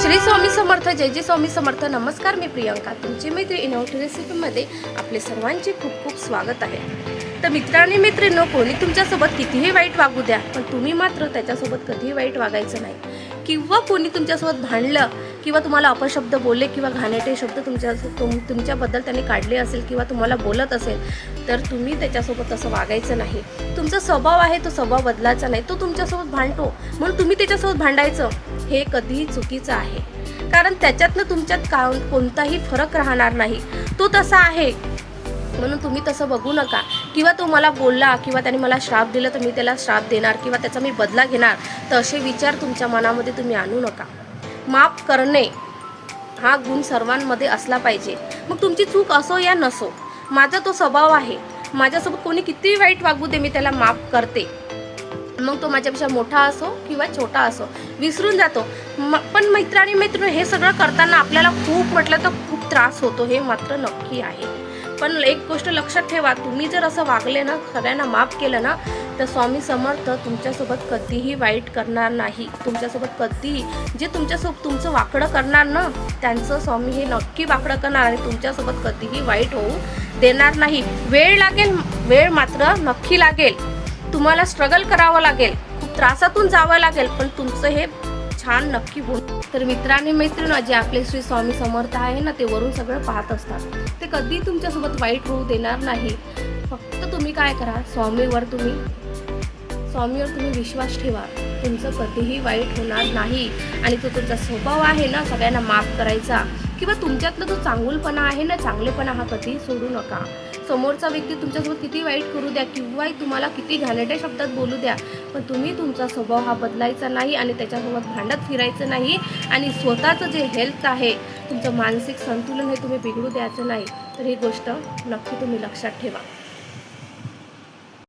श्री स्वामी समर्थ, जय जय स्वामी समर्थ. नमस्कार, मी प्रियंका, तुमची मैत्री इनोव्हेटिव्ह रेसिपीमध्ये आपले सर्वांचे खूप खूप स्वागत आहे. तर मित्रांनी मैत्रिणींनो, कोणी तुमच्यासोबत कितीही वाईट वागू द्या, पण तुम्ही मात्र त्याच्यासोबत कधीही वाईट वागायचं नाही. किंवा कोणी तुमच्यासोबत भांडलं किंवा तुम्हाला अपशब्द बोलले किंवा घाणेरडे शब्द तुमच्याबद्दल त्यांनी काढले असेल किंवा तुम्हाला बोलत असेल, तर तुम्ही त्याच्यासोबत असं वागायचं नाही. तुमचा स्वभाव आहे तो स्वभाव बदलायचा नाही. तो तुमच्यासोबत भांडतो म्हणून तुम्ही त्याच्यासोबत भांडायचं, हे कधीही चुकीचं आहे. कारण त्याच्यातनं तुमच्यात कोणताही फरक राहणार नाही. तो तसा आहे म्हणून तुम्ही तसं बघू नका. किंवा तो मला बोलला किंवा त्याने मला श्राप दिला तर मी त्याला श्राप देणार किंवा त्याचा मी बदला घेणार, तर असे विचार तुमच्या मनामध्ये तुम्ही आणू नका. माफ करणे हा गुण सर्वांमध्ये असला पाहिजे. मग तुमची चूक असो या नसो, माझा तो स्वभाव आहे. माझ्यासोबत कोणी किती वाईट वागू दे, मी त्याला माफ करते. मग तो माझ्यापेक्षा मोठा असो किंवा छोटा असो, विसरून जातो. पण मैत्रिणी हे सगळं करताना आपल्याला खूप म्हटलं तर खूप त्रास होतो, हे मात्र नक्की आहे. पण एक गोष्ट लक्षात ठेवा, तुम्ही जर असं वागले ना, सगळ्यांना माफ केलं ना, तर स्वामी समर्थ तुमच्यासोबत कधीही वाईट करणार नाही. तुमच्यासोबत कधीही जे तुमचं वाकडं करणार ना, त्यांचं स्वामी हे नक्की वाकडं करणार आणि तुमच्यासोबत कधीही वाईट होऊ देणार नाही. वेळ लागेल, वेळ मात्र नक्की लागेल. तुम्हाला स्ट्रगल करावं लागेल, खूप त्रासातून जावं लागेल, पण तुमचं हे छान नक्की होईल. तर मित्रांनी मैत्रिणी, जे आपले श्री स्वामी समर्थ आहे ना, ते वरून सगळं पाहत असतात. ते कधी तुमच्यासोबत वाईट होऊ देणार नाही. फक्त तुम्ही काय करा, स्वामीवर तुम्ही विश्वास ठेवा. तुमचं कधीही वाईट होणार नाही. आणि तो तुमचा स्वभाव आहे ना, सगळ्यांना माफ करायचा किंवा तुमच्यातला जो चांगुलपणा आहे ना, चांगलेपणा हा कधीही सोडू नका. समोरचा व्यक्ती तुमच्यासोबत किती वाईट करू द्या किंवा तुम्हाला किती घाणेरड्या शब्दात बोलू द्या, पण तुम्ही तुमचा स्वभाव हा बदलायचा नाही आणि त्याच्यासोबत भांडत फिरायचं नाही. आणि स्वतःचं जे हेल्थ आहे, तुमचं मानसिक संतुलन हे तुम्ही बिघडू द्यायचं नाही. तर ही गोष्ट नक्की तुम्ही लक्षात ठेवा.